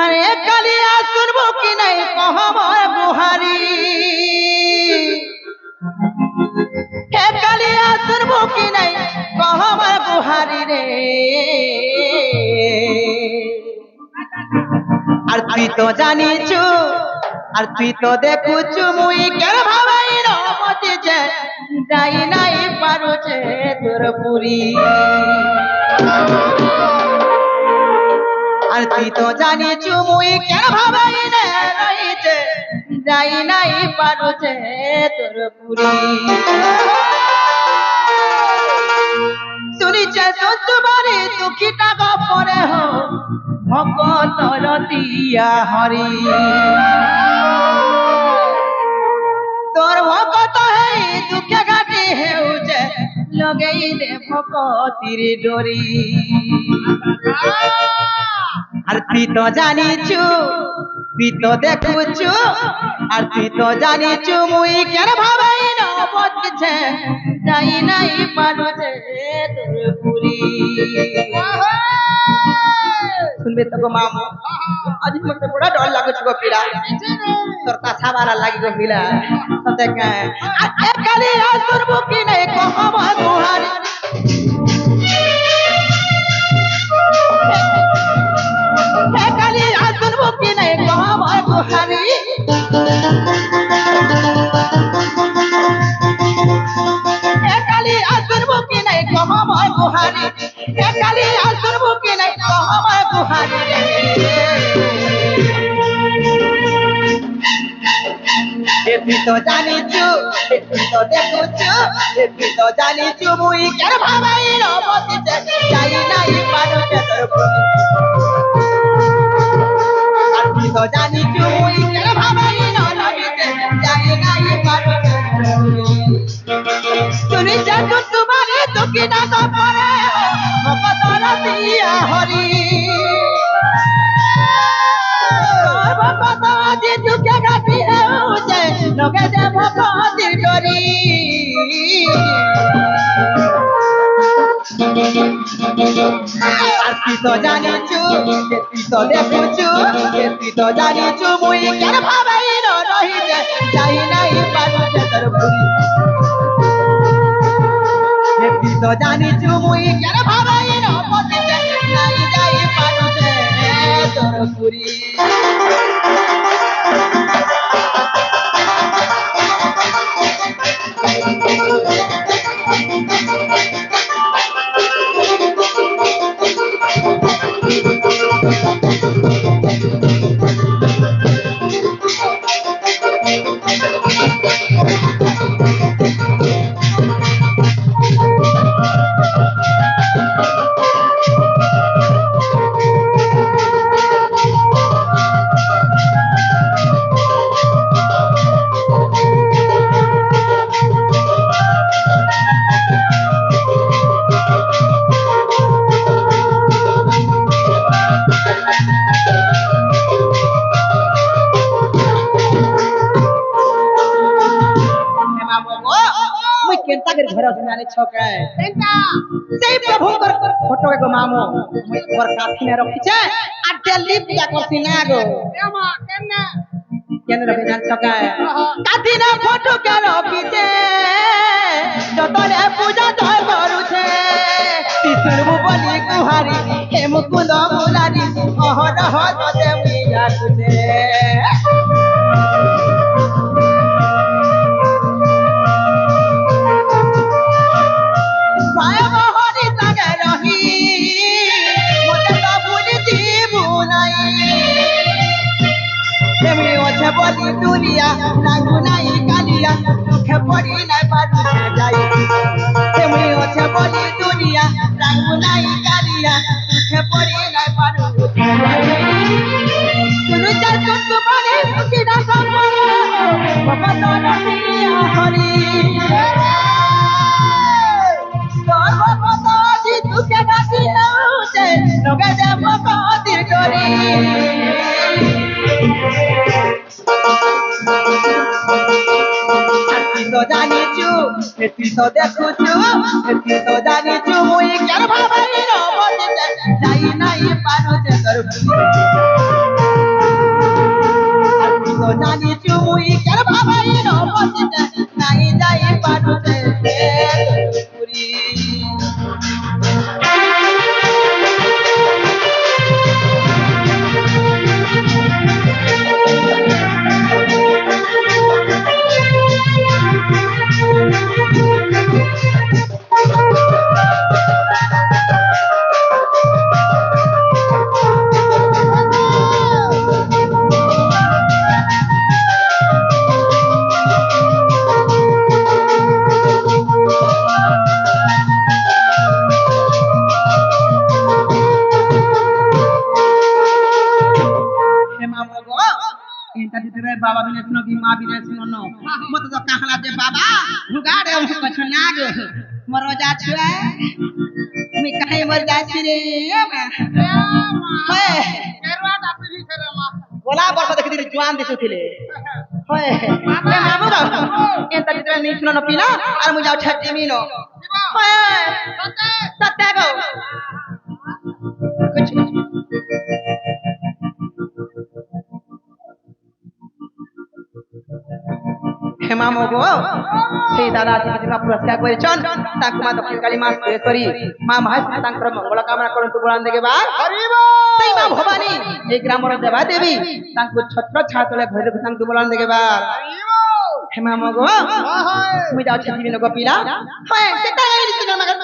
আরে কালিয়া শুনবো কি নাই কহময় বুহারি হে কালিয়া শুনবো কি নাই কহময় বুহারি রে আর তুই তো জানিছু আর তুই তো দেখুছু মুই কেন ভাবাই রমতি যে যাই নাই পারুছে তোর পুরি আর তুই তো জানিছু মুই কেন ভাবাই না রইছে যাই নাই পারুছে তোর পুরি শুনিছে তোমারে দুঃখিতা গপরে হো ভকতর দিয়া হরি তোর ভকত হেই দুঃখে ঘাটি হেউছে লগেই দে ভকতির ডরি আর তুই তো জানিছু তুই তো দেখুছু আর তুই তো জানিছু মুই কেন ভাবাই না বলছে যাই নাই পারুছে তোর পুরি শুনবে তো গো মামু আজ মতে বড় ডর লাগুছে গো পিলা তোর কাছা বালা লাগি গো পিলা সতে কা আর একালি আসুর বুকি নাই কহম বুহারি একালি আসুর বুকি নাই কহম বুহারি একালি আসুর বুকি নাই কহম বুহারি একালি আসুর বুকি নাই কহম বুহারি তুই তো জানিছু তুই তো দেখুছু তুই তো জানিছু মুই কেন ভাবাই রমতি যাই নাই পারুছে তোর পুরি আর তুই তো জানিছু মুই কেন ভাবাই রমতি যাই নাই পারুছে শুনি জানু তোমারে দুঃখী না করে ভকতর দিয়া হরি ভকত যে দুঃখে ঘাটি হেউছে লগে দে ভকতির ডরি আর তুই তো জানিছু তুই তো দেখুছু তুই তো জানিছু মুই কেন ভাবাই রহিছে যাই নাই পারুছে তোর পুরি তুই তো জানিছু মুই কেন ভাবাই রহিছে যাই যাই পারুছে তোর পুরি সেই প্রভুঙ্কর ফটো গো মামু মোর কাঠিনে রখিছে আর দিল্লি পূজা করছি না গো এমা কেনে কেনে রখি জান ছকায় কাঠিনে ফটো কে রখিছে যতনে পূজা জয় করুছে তিসুরবু বলি কুহারি হে মুকুন্দ মুরারি অহরহ ততে পূজা করুছে বলি দুনিয়া লাগু নাই কালিয়া দুঃখে পড়ি নাই পারুছে যাই তেমনি আছে বলি দুনিয়া লাগু নাই কালিয়া দুঃখে পড়ি নাই পারুছে শুনু যা শুনু মানে দুঃখী না সম্পর্ক ভকতর দিয়া হরি তোর ভকত আজি দুঃখে ঘাটি হেউছে লগে দে ভকতির ডরি তুই তো জানিছু তুই তো দেখুছু তুই তো জানিছু মুই কেন ভাবাই রমতি যাই নাই পারুছে তোর পুরি हे मामो गो इंता दितरे बाबा बिने सुनो कि मां बिने सुनो नो मत तो कहला जे बाबा भुगाड़े हम कछ नाग मरो जा छुए मी कहीं मर जा छी रे हे केरवा डापी छरे मा बोला बरस देखि दिरी जवान दिसुथिले हे मामो गो इंता दितरे नि सुनो न पिला और मु जाउ छट्टी मिनो हे सत्य गो कुछ हेमामो गो से दादा जी पुरस्कार करिछन ताकु मा दक्षिण काली मां सुरेश्वरी मां महेश तांकर मंगल कामना करंतु बोलान देगे बा हरिबो सई मां भवानी ए ग्रामर देवा देवी तांकु छत्र छातले भैरव तांकु बोलान देगे बा हरिबो हेमामो गो मु जाउ छथि बिनो गोपिला हे केता गइली सुन मगर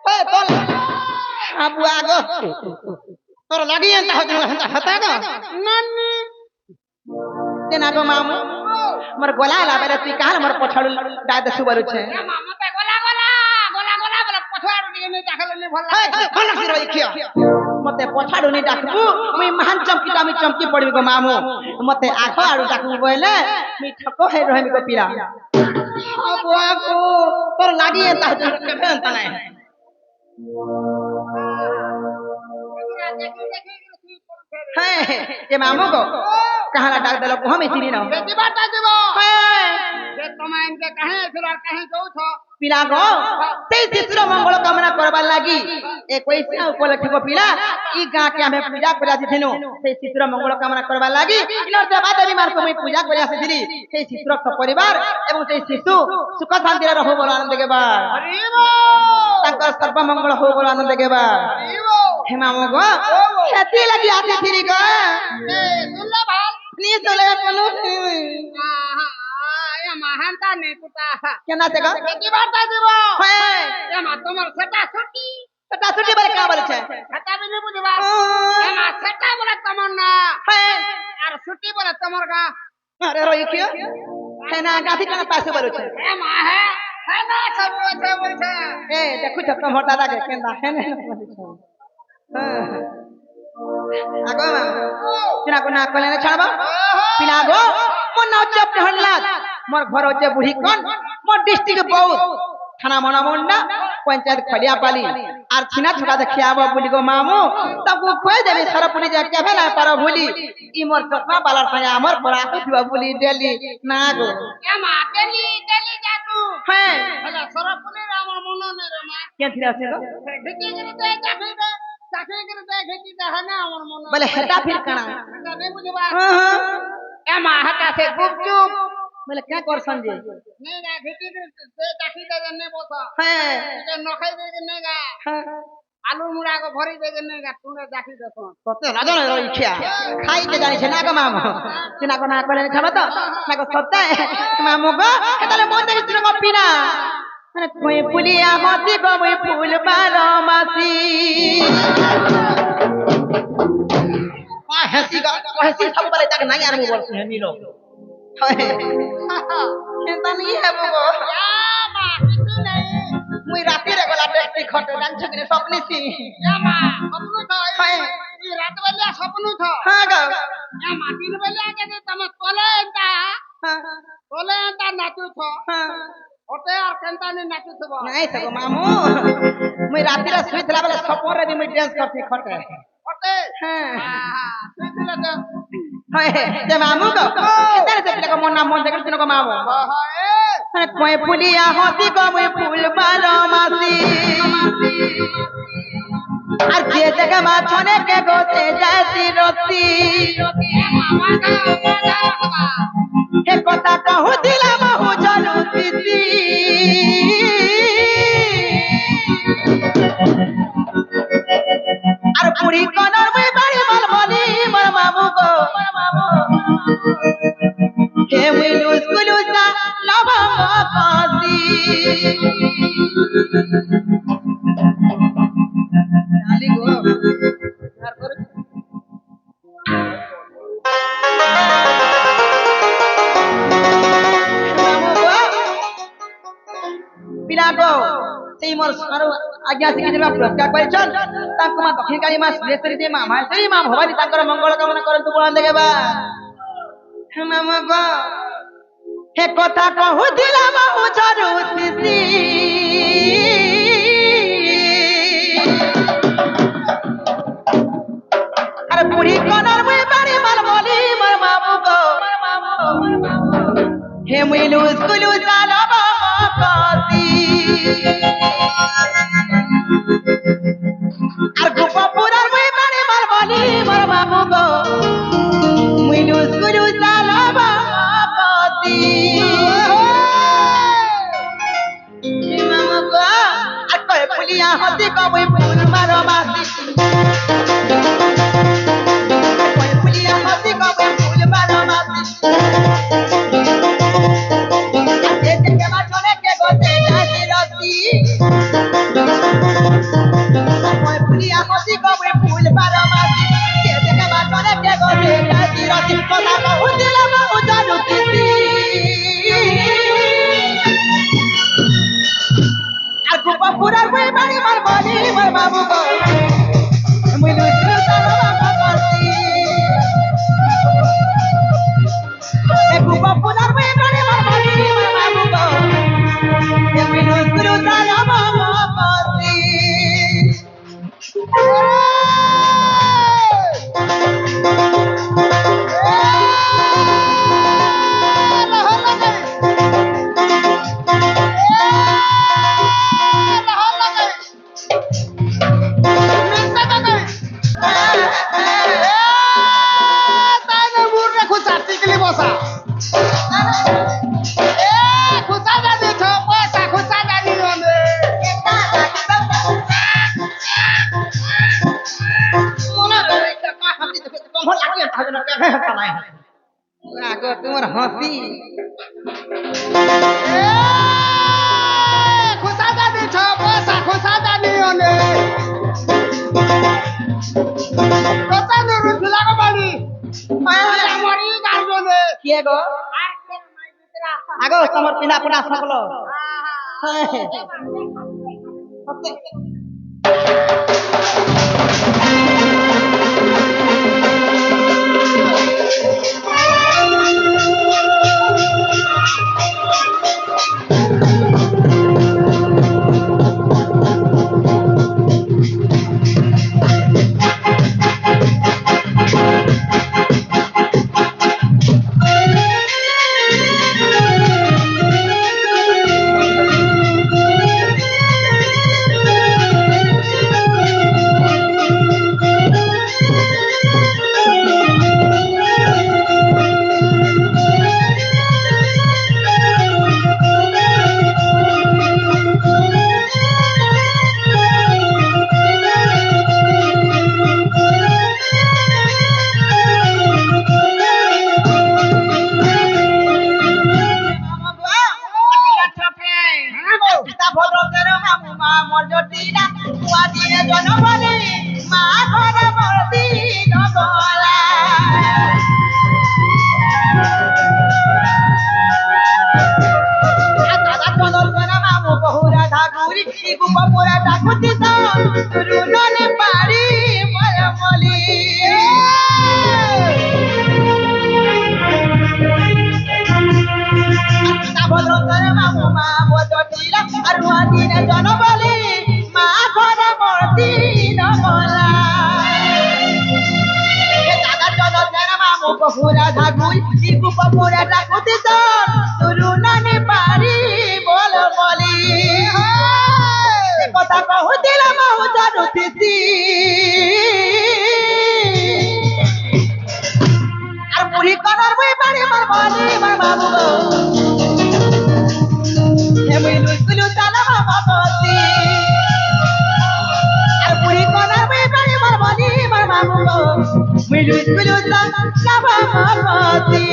हे तोल आबु आगो तोर लागि एंता हता ग नानी तेना गो मामू मोर गोला लाबे तू काल मोर पछाड़ दाद सुबरु छे मामू पे गोला गोला गोला गोला बोला पछाड़ दिए नहीं डाकल नहीं भला भला सिर इखिया मते पछाड़ नहीं डाकबू मुई महान चमकी दामी चमकी पड़बी गो मामू मते आखो आडू डाकबू बोले मी ठको हे रहमी गो पीरा अब आको तोर लागी एता केबे अंत नाही है ये मामू को कहां डाक देलो को हम इसी न बेटी बाटा देबो है जे तमा इनके कहे फिर और कहे जाऊ छ पिला गो ते चित्र मंगल कामना करबा लागी ए कोइसा उपलक्ष्य को पिला ई गा के हमें पूजा करा दिथिनो ते चित्र मंगल कामना करबा लागी इनर देवा देवी मार को मैं पूजा करिया से दिली ते चित्र का परिवार एवं ते शिशु सुख शांति रहबो बोल आनंद के बा हरिबो तांकर सर्व मंगल हो बोल आनंद के बा हरिबो हे मामू गो खेती लगी आती फिरी गो ए सुन ले भाल नी सुन ले पनु या महानता ने कुता केना ते गो खेती बाता देबो हे या मा तोमर सटा सुटी बोले का बोले छे खाता भी नहीं बुझबा या मा सटा बोले तमन्ना हे यार सुटी बोले तमर का अरे रोई क्यों है ना गाथी कना पासे बोले छे ए मा है ना सब बोले छे ए देखु छ तमर दादा के केंदा है ने बोले छे आगो तिना को ना कले छाड़बा पिना गो मोर नाउ चप हल्ला मोर घर होचे बुढ़ी कोन मोर डिस्ट्रिक्ट बहुत थाना मनमुंडा पंचायत खलिया पाली आर छिना छुड़ा दे खियाबो बुली गो मामू तब को खोय देबे सरपुनी जे के भेला पर भूली ई मोर चश्मा बालर पया हमर परा दिबा बुली डेली ना गो ए मा डेली जा तू है हला सरपुनी राम मन ने रे मा के थिरा से गो देखि के दे जाफे दे साथे कर दे खेती दे है ना हमर मन बोले हेता फिर कणा नहीं बुझबा हां ए मा हटा से गुपचुप बोले क्या कर संजे नहीं गा खेती दे जाफी दे ने बोसा हां के नखाई दे के नहीं गा हां आलू मुड़ा को भरी दे के नहीं गा तूने जाफी दे तो तते ना जाने रही खिया खाई के जानी छे ना ग मामू तिना को ना करे छबा तो ना को सत्ता मामू गो एतले मन दे तिना को पीना कोई पुलिया होती गो कोई फूल बारो मासी हसी सब पर तक नहीं यार मोबाइल से नीलो केता नहीं है वो या मा किछु नहीं मुई राती रे गला टेक्टी खटे जान छकने सपनी सी या मा सपनु था ई रात वाला सपनु था हां ग या मा दिन वाला के तम तोले एंता नाचू छो हां ओते और केंता ने नाचू छबो नहीं छबो मामू मुई राती रे सुइतला बेला सपोर रे भी मुई डांस करती खटे ओते हां सुइतला तो हाय ते मामू को तेरे से पिला को मन नाम मन देख तिनो को मामू हाय कोई फुलिया होती को मुई फूल बालो मासी আর যে জায়গা মা ছনে কে গোতে যাইতি রতি হে কথা কহু দিলাম হু জানু দিদি আর পুরি কোনর মই বাড়ি মাল বলি মোর মামু গো হে মুই লুসকুলুসা লবঙ্গ কাসি पिला को सेई मोर सारो आज्ञा से किसी पुरस्कार परिचन तांको मा दक्षिण काली मा सुरेश्वरी दे मा माहेश्वरी मा भवानी तांकर मंगल कामना करंतु बोलन देगे बा मामा गो हे कथा कहू दिला बहु जरुती अरे बुढ़ी कनर में बाड़ी मार बोली मर मामू गो हे मुइलु स्कुलु जाला बाती আর গোপাপুরার মই বাড়ি মার বলি মর মামু গো মুইলু গুরু সালাবা পতি মামু গো আর কই পুলিয়া হতি কই ফুল মার মাসি কই পুলিয়া হতি কই ফুল মার মাসি দেখে কে মাছনে কে গোতে যাই রতি पुलिया हसी कबे फूल बारमासी के देखे बाटरे के गोरे जाती रति कथा कहू दिला बहु जरुती আর গোপাপুরার মই বাড়ি মার বলি মর বাবু গো মুইলু সারা বাবাতি এ গোপাপুরার মই বাড়ি মার বলি মর বাবু গো এ মুইলু সারা বাবাতি তোমার হাসি খুশাদা দিছ পয়সা খুশাদা নিয়নে কথা নুরু লাগো বাড়ি আমারই গার্জনে কি গো আগো তোমার পিনা পুনা সকল Pura dhagui, ibu pura dhaguti ton, turunane pari bolo boli. Kota kahu dila mahu jaruti. Ar puri konar bui pari mar boli mar babu. Hemui lulu tala mama boti. Ar puri konar bui pari mar boli mar babu. Milu sama mati.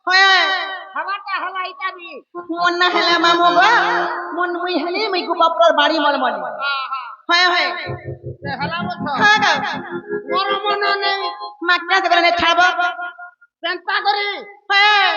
হয় हवाटा हला इटा भी মন না হেলা মামু গো মন মুই হেলি মুই গো বাপর বাড়ি মলমল হয় হয় ते हला बोलतो হ্যাঁ গো मोर मन नहीं মাকনা দেবলে নে ছাড়ব चिंता करी হয়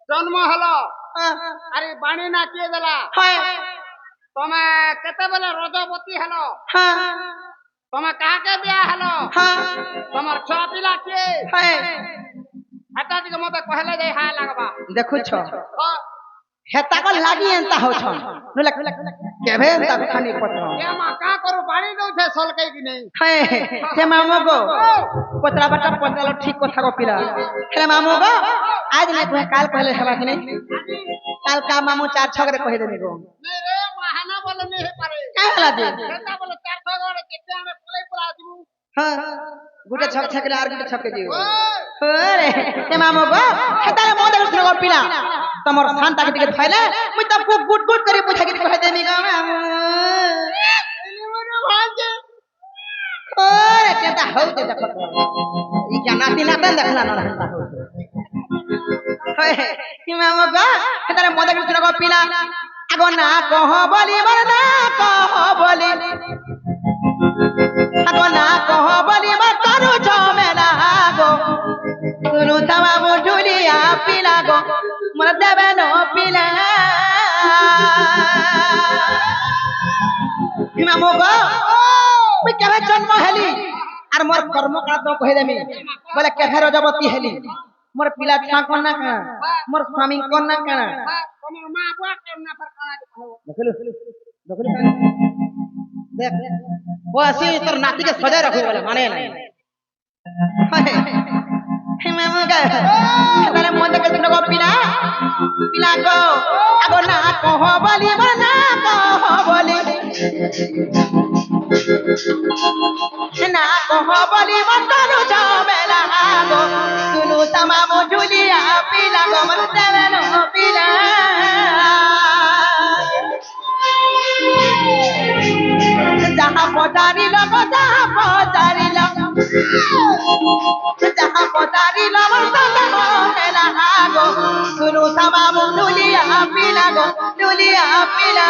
जन्म हलो अरे बाणी ना किए देला হয় तमे केते बेले रजवती हलो হ্যাঁ तमे काहा के बिया हलो হ্যাঁ तमर छुआ पिला किए হয় हटा दिके मते कहले दे हा लागबा দেখুছ तो হেতা কো লাগি এন্তা হছ নলে কেবে এন্তা খানি পত্র ये मां का करू बाणी दउ छे सलकै कि नहीं হ্যাঁ সে মামু গো পতলা বাটা পতলা ঠিক কথা গো পিলা হেলে মামু গো আজ না তুই কাল কইলে হেবা কি নাই কাল কা মামু চার ছগরে কই দেবি গো नहीं रे महाना बोले नहीं हे पारे কাই হলা দে केता बोले 400 गड़े केते हमें पुलाई पुला दिबू হ্যাঁ গুটে ছক ছকলে আর গুটে ছকে দিও ओए ওরে তে মামু গো হেতারে মো দেখছ গো পিলা তোমার শান্তা কে দিকে ধইলে মুই তো গুট গুট গুট করে বুঝা কি কই দেবি গো মামু एने मने भाजे ওরে কেতা হউতে দেখো তো ই জানাতি না তেন দেখলা না হেতা হয় কি মামু গো হেতারে মো দেখছ গো পিলা আগো না কহ বলি বল না কহ বলি আগো না কহ বলি মা করু ঝমেলা গো গুরু তামা বুঝুলিয়া পিলা গো মোর দেবে ন পিলা মামু গো মুই কেবে জন্ম হেলি আর মোর কর্মকাল তো কই দেমি বলে কেভে রজবতী হেলি মোর পিলা ছুয়া কোন না কানা মোর স্বামী কোন না কানা तमर मां बुआ के ना पर काना दिखाओ দেখলু দেখলু দেখ ও আসি তোর নাতিকে সজায় রাখো বলে মানে নাই হে মামু গো তাহলে মন দেখে গো পিলা পিলা গো আগো না কহ বলি বল না কহ বলি না কহ বলি মন করু ঝমেলা গো তুলু তামাম ঝুলিয়া পিলা গো মন দেবে ন পিলা যাহা পচারিল গো যাহা পচারিল যাহা পচারিল মন সন্দেহ হেলা গো তুলু তামাম ঝুলিয়া পিলা গো ঝুলিয়া পিলা